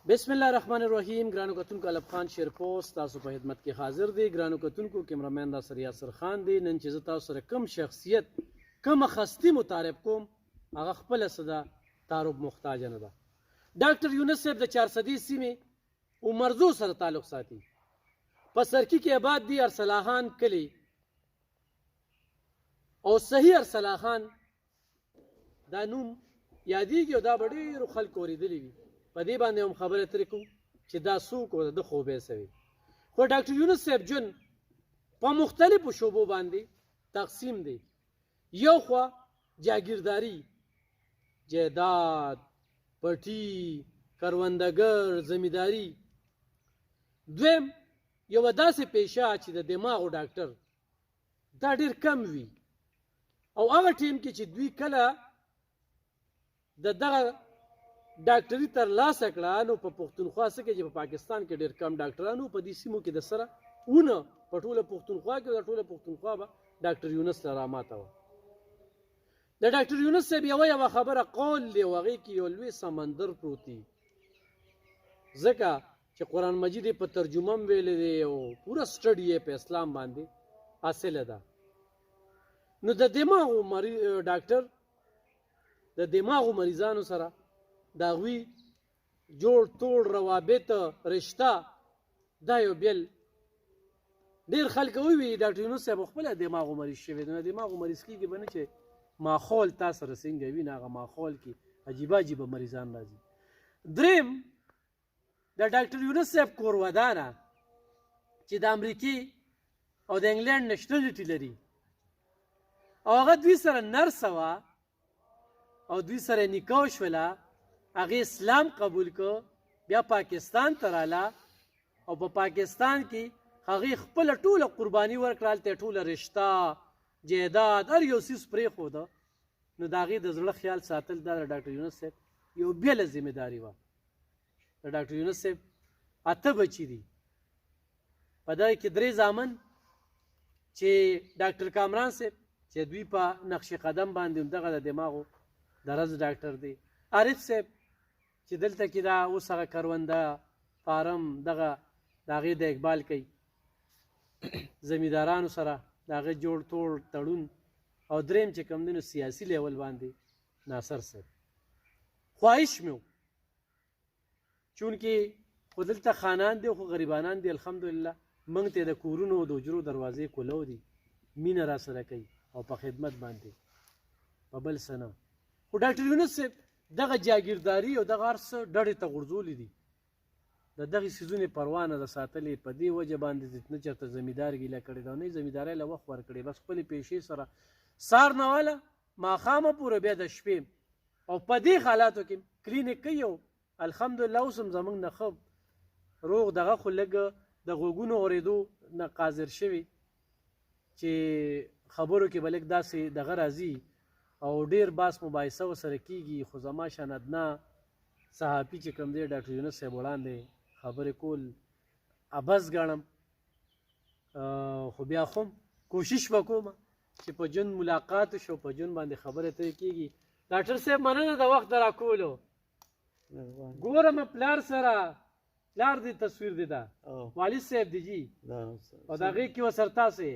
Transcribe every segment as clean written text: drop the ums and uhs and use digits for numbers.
بسم الله الرحمن الرحیم. ګرانو کتونکو الف خان شیرپوست تاسو په خدمت کې حاضر دی. ګرانو کتونکو کیمرامین ناصر یاسر خان دی. نن چې زه تاسو سره کوم شخصیت کوم خستی متعارف کوم هغه خپل صدا تعارف محتاج نه ده. ډاکټر یونس صاحب د 400 سیمې عمرزو سره تعلق ساتي. په سرکی کې آباد دي ارسلاخان کلی او صحیح ارسلاخان دا نوم یادېږي او دا به ډېرو خلکو اورېدلی وي. په دې باندې هم خبرې ترې کوو چې دا څوک و د خوبې سوي. خو ډاکټر یونس صاحب جون په مختلفو شعبو باندې تقسیم دی. یو خوا جاگیرداری، جیداد، پټي، کروندګر، زمینداری. دویم یو داسې پیشه چې د دماغو ډاکټر دا ډېر کم وي او هغه ټیم کې چې دوی کله د دغه ډاکټري تر لاسه کړه نو په پښتونخوا څه کې چې په پاکستان کې ډېر کم ډاکټرانو په دې سیمو کې د سره ونه په ټوله پښتونخوا کې د ټوله پښتونخوا به ډاکټر یونس سره راماته وه. د ډاکټر یونس صاحب یوه خبره قول دی او هغې کې یو لوی سمندر پروت دی، ځکه چې قرآن مجید یې په ترجمه هم ویلی دی او پوره سټډي یې په اسلام باندې حاصله ده. نو د دماغو ډاکټر د دماغو مریضانو سره د هغوی جوړ توړ روابط رشته دا یو بیل ډېر خلک ووي ډاکټر یونس صاحب خپله دماغو مریض شوی دی. نو دماغو مریض کېږي به نه چې ماحول تا سره څنګه وي، نه هغه ماحول کې عجیبه عجیبه مریضان راځي. دریم د ډاکټر یونس صاحب کور ودانه چې د امریکې او د انګلینډ نشنلټي لري او هغه دوی سره نرسه وه او دوی سره نکاح شوله، هغې اسلام قبول کو، بیا پاکستان ته راله او په پاکستان کې هغې خپله ټوله قرباني ورکړه، هلته یې ټوله رشته جیداد هر یو څیز پرېښوده. نو د هغې د زړه خیال ساتل دا د ډاکټر یونس صاحب یو بېله ذمهداري وه. د ډاکټر یونس صاحب 8 بچي دي، په دغې کې 3 زامن چې ډاکټر کامران صاحب چې دوی په نقش قدم باندې همدغه د دماغو درز ډاکټر دی، عارف صاحب چې دلته کې دا اوس هغه کرونده فارم دغه د هغې د اقبال کوي، زمیندارانو سره د هغه جوړ توړ تړون، او دریم چې کوم دی نو سیاسي لیول باندې ناصر صاحب. خواهش مې و چونکې خو دلته خانان دی خو غریبانان دی، الحمدلله موږ ته د کورونو د حجرو دروازې کولو دي، مینه را سره کوي او په خدمت باندې په بل څه نه. خو ډاکټر یونس صاحب دغه جاگیرداري او دغه هر څه ډډې ته غورځولي دي، د دغې څیزونې پروا نه ده ساتلې. په دې وجه باندې نه چېرته زمیندار ګیله کړې ده او نه یې زمیندارۍ له وخت ورکړې، بس خپلې پیشې سره سهار نه واله ماښامه پورې بیا د شپې او په دې حالاتو کې کلینیک کوي او الحمدلله اوس هم زموږ نه ښه روغ دغه خو لږ د غوږونو اورېدو نه قاضر شوي چې خبرو کې به لږ داسې دغه راځي او ډېر باس مباحثه ورسره کېږي. خو زما شان ادنا صحافي چې کوم دی ډاکټر یونس صاحب وړاندې خبرې کول ابز ګڼم، خو بیا خو کوشش به کوم چې په جون ملاقات شو په جون باندې خبرې ترې کېږي. ډاکټر صاحب مننه د وخت د راکولو. ګورم پلار سره پلار دی تصویر دی دا والد صاحب دی جی او د هغې کې ورسره تاسې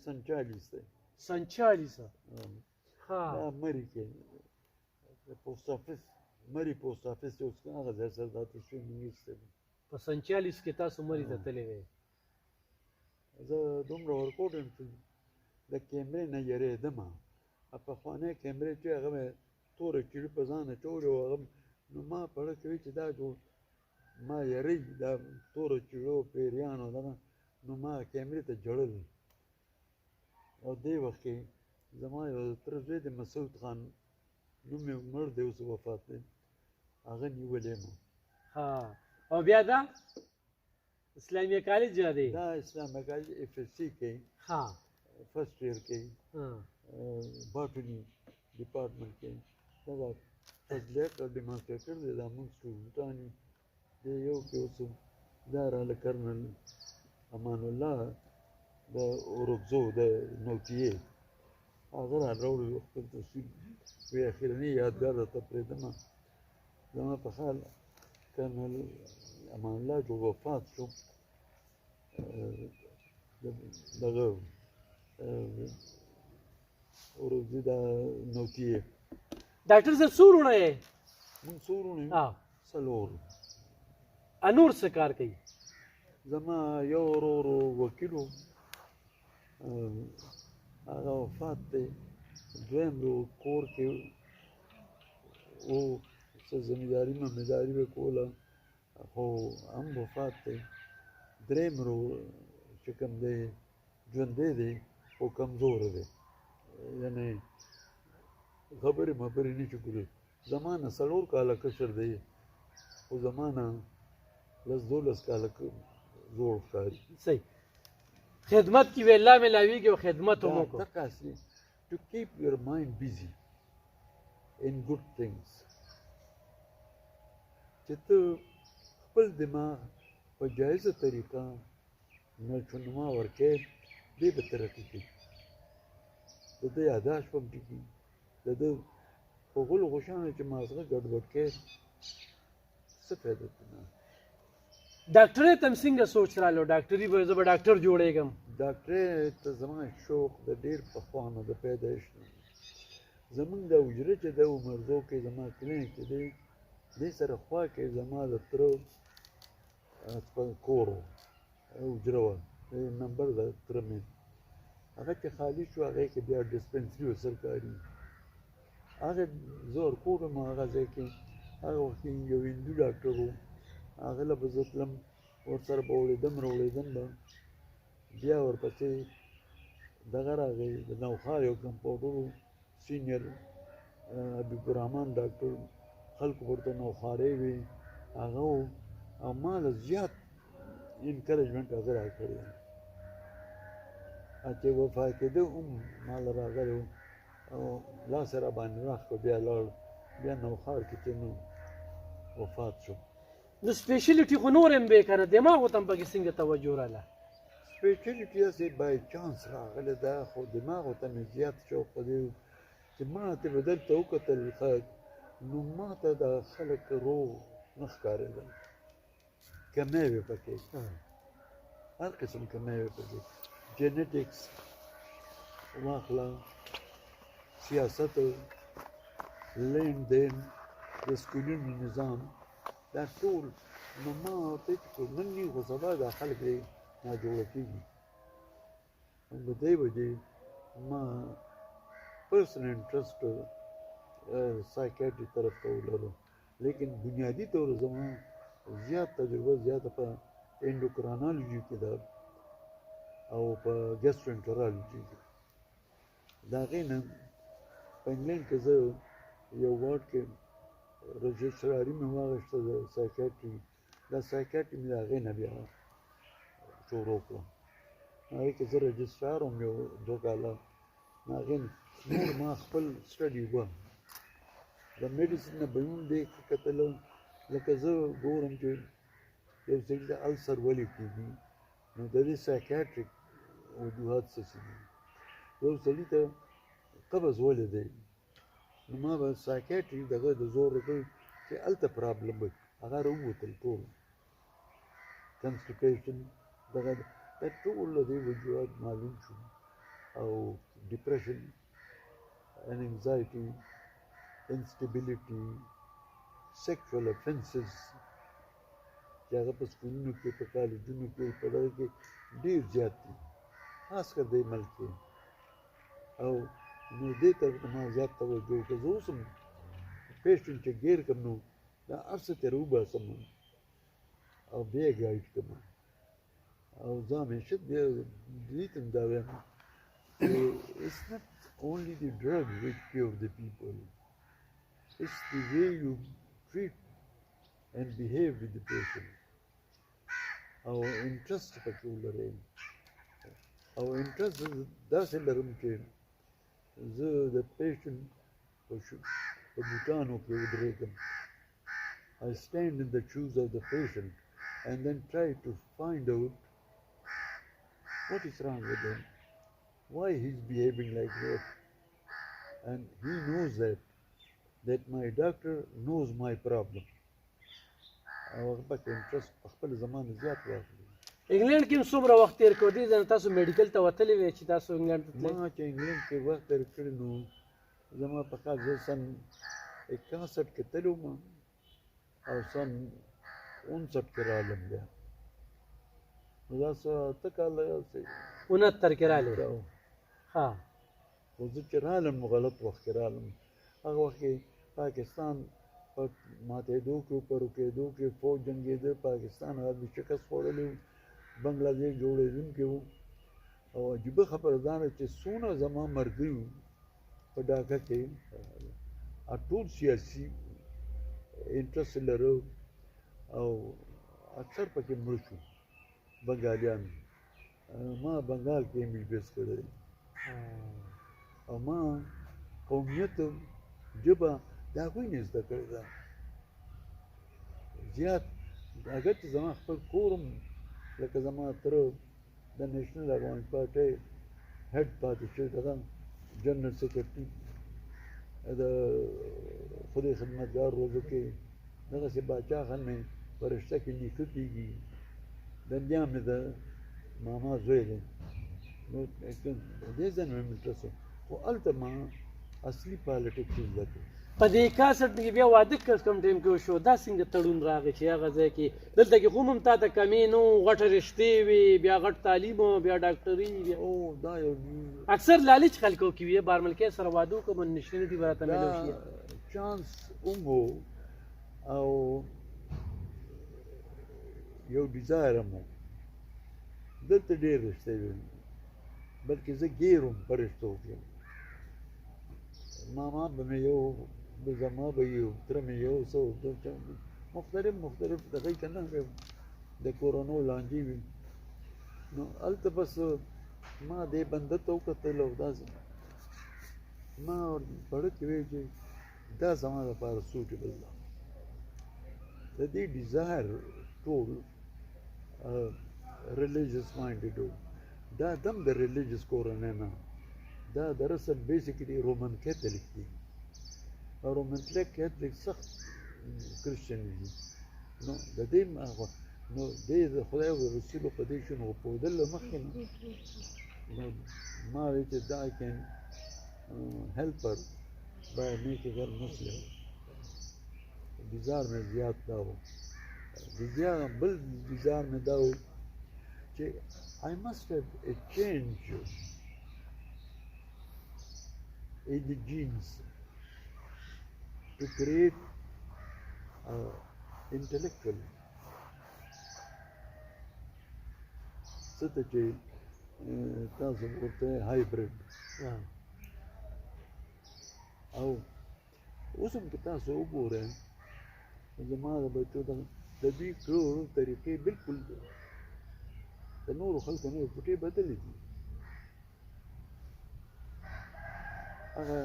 سن 40 دی. سن 40 دا مري کې پوسټ افیس مري پوسټ افیس اوس هغه ځای سره دا تصویر مې ایستی دی. په سن 40 کې تاسو مري ته تللی وی. زه دومره ورکوټ یم چې د کیمرې نه یېرېدم. پخوانۍ کیمرې چې هغه مې توره کیړي په ځان اچولې وو، هغه نو ما پړه کوي چې دا جوړ ما یری دا توره چیړو پیریانو دغه نو ما کیمرې ته جړل. او دې وخت کې زما یو تره زوی دی مسعود خان نوم یې مړ دی اوس وفات دی، هغه نیولی ما. او بیا دا اسلامیه کالج دی، دا اسلامیه کالج اف ایس سی کوي، فرسٹ ایئر کوي، باټني ډپارټمنټ کوي. دغه فضلیت او ډیمانسټریټر دی، دا موږ سټوډنټان یو. د یو کې اوس دا راله کرنل امان الله د اورکزو د نوتیې هغه را راوړی خپل تصویر وی اخرني یادګار راته پرېږدمه. زما په خیال Colonel Aman Allah جو وفات شو دغه ورځې دا نوتیه ډاکټر صاحب څو وروڼه یې مونږ څو وروڼه یو؟ ها څلور. انور څه کار کوي زما یو ورور وکیل و هغه وفات دی. دویم ورور کور کې و څه زمینداري ممینداري به کوله خو هم وفات دی. دریم ورور چې کوم دی ژوندی دی خو کمزوره دی یعنې خبرې مبرې نه شي کولی. زما نه څلور کاله کشر دی خو زما نه 10-12 کاله زوړ ښکاري. صحیح خدمت کې وی الله ملاویږي او خدمت هم وکړو دقاسې to keep your mind busy in good things چې ته خپل دماغ په جایزه طریقه نشونما ورکې دې به ترقي کوي. د دې یاداشت هم ټیکي د ده په غلو غوشانو چې مازغه ګډوډ کې څه فایده نه. ډاکټرۍ ته هم څنګه سوچ راغلو ډاکټري به زه به ډاکټر جوړېږم ډاکټرۍ ته زما شوق د ډېر پخوا نه د پیدایښت نه. زمونږ د حجره چې دی عمرزو کې زما کلینیک چې دی دې سره خوا کې زما د تره کور و حجره وه نمبر د تره مې هغه چې خالي شو هغې کې بیا ډسپنسري و سرکاري هغه زه ورکوټ وم هغه ځای کې هغه وخت کې یو هندو ډاکټر و هغه له به زه تلم ورسره به وړېدم راوړېدم به بیا ورپسې دغه راغی د نوښار یو کمپاوډر و سینیر حبیب الرحمن ډاکټر خلکو ورته نوښارۍ وې هغه و او ما له زیات انکریجمنټ هغه راکړی چې وفا کېده هم ما له راغلی و او لاس یې راباندې راښ کړ بیا لاړ بیا نوښار کې چې نو وفات شو. نو سپیشلیټي خو نور هم بې که نه دماغو ته هم پکې څنګه توجه راغله سپیشلیټي هسې بای چانس راغلی دا خو دماغو ته مې زیات شوق په دې چې ما ته به دلته وکتل نو ما ته دا خلک روغ نه ښکارېدل. کمی وې پکې هر قسم کمی وې پکې جینیټکس واخله سیاست لین دین د سکولونو نظام دا ټول نو ما ورته چې نن وي خو سبا دا خلک دی ناجوړه کېږي. د دې وجې ما پرسنل انټرسټ سایکیاټري طرف ته ولرو لیکن بنیادي طور زما زیات تجربه زیاته په انډوکرانالوجي کې ده او په ګیسټرونټرالوجي کې. د هغې نه په انګلینډ کې زه یو وارډ کې رجسټراري مې واخیسته د سایکیاټري دا سایکیاټري مې د هغې نه بیا شروع کړه. هغې کې زه رجسټرار وم یو 2 کاله هغې نور ما خپل سټډي وه د میډیسن نه به هم دې کتله لکه زه ګورم چې یو سړي ته السر ولې کېږي نو د دې سایکیاټریک وجوهات څه څه دي. یو سړي ته قبض ولې دی نو ما به سایکیاټري دغه د زور وکړ چې هلته پرابلم وي هغه راووتل ټول کنسټیپیشن دغه دا ټول د دې وجوهات معلوم شو او ډپریشن and anxiety, instability, sexual offenses چې هغه په سکولونو کې په کالجونو کې په دغه کې ډېر زیات دي خاص کر دې ملک کې او نو دې طرف ته ما زیات توجه وکړه. زه اوس هم پیشنټ چې ګیر کړم نو دا هر څه ترې وباسم او بیا یې ګایډ کړم او زه همیشه دې ته هم دا وایم it's not only the drug which cure the people, it's the way you treat and behave with the patient. Our interest particularly, our interest is that's in the room change. The patient I stand in the shoes of the patient and then try to find out what is wrong with him. Why he's behaving like that, and he knows that my doctor knows my problem او هغه پکې انټرست په خپل زمانه زیات واخلي. انګلند کې هم څومره وخت تېر کړو دې ځنه تاسو میډیکل ته وتلي وې چې تاسو انګلند ته تللي ما چې انګلند کې وخت تېر کړی نو زما په کال زه سن 61 کې تللی وم او سن 59 کې رالم بیا. نو دا څه اته کاله داسې 69 کې راغلې ها خو زه چې رالم نو غلط وخت کې رالم. هغه وخت کې پاکستان په ماتېدو کې په رکېدو کې فوج جنګېده، پاکستان هغه د شکست خوړلی و، بنګلادیش جوړېدونکی و. او عجیبه خبره دا ده چې څونه زما ملګري وو په ډاکه کې ټول سیاسي انټرست لرو او اکثر پکې مړه شو بنګالیان. ما بنګال کې ایم بي بي ایس کړی او ما قومیت ژبه د هغوی نه زده کړې ده زیات. اګر چې زما خپل کور هم لکه زما تره د نیشنل افغان پارټۍ هیډ پاتې شوی ده، جنرال سیکرټري د خدای خدمتګار روزو کې دغسې باچا خان مې په رشته کې نیکه کېږي، د بیا مې د ماما زوی دی. نو دې ځای مې انټرست خو هلته ما اصلي پالیټکس زده کړ. په دې 61 کې بیا واده کوم ټایم کې وشو دا څنګه تړون راغی چې هغه ځای کې دلته کې خو هم تا ته کمې نه وو، غټه رشتې وې، بیا غټ تعلیم و، بیا ډاکټري بیا او دا یو اکثر لالچ خلکو کې وي بارملکۍ سره واده وکړم نشنه دي براته ملو شي چانس هم وو او یو ډیزایر هم وو. دلته ډېر رشتې وې بلکې زه ګیر وم په رشتو کې. ماما به مې یو زما به یو تره مې یو څه مختلف دغې که نه د کورونو لانجې وي. نو هلته بس ما دې بنده ته وکتل او داسې ما پړه کې وی چې دا زما لپاره سوټیبل ده. د دې ډیزایر ټول ریلیجیس مایندډ و. دا دم د ریلیجیس کورنۍ نه، دا دراصل بیسیکلی رومن کیتھولک دي او رومن کیتھولک سخت کرسچن دي. نو د دې نو دې د خدای او رسولو په دې شنو غوښتل مخکې نه نو ما وی چې دا کین هیلپ her by making her Muslim. ډیزایر مې زیات دا و. بل ډیزایر مې دا و چې I must have a change in the genes to create intellectual څه ته چې تاسو ورته هایبرید او اوس هم که تاسو وګورئ زما د بچو د دوی کړو طریقې بالکل د نورو خلکو نه پټې بدلې دي. هغه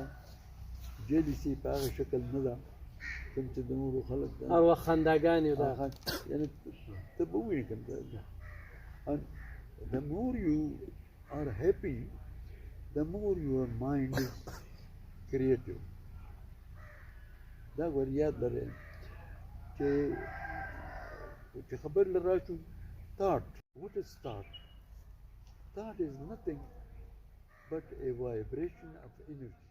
جلیسي په هغه شکل نه ده کوم چې د نورو خلک ده او خنداګانې ده. یعنې ته به ووینې کوم and the more you are happy the more your mind is creative. دا ور یاد لرئ چې خبر لرا شو thought. What is thought? Thought is nothing but a vibration of energy.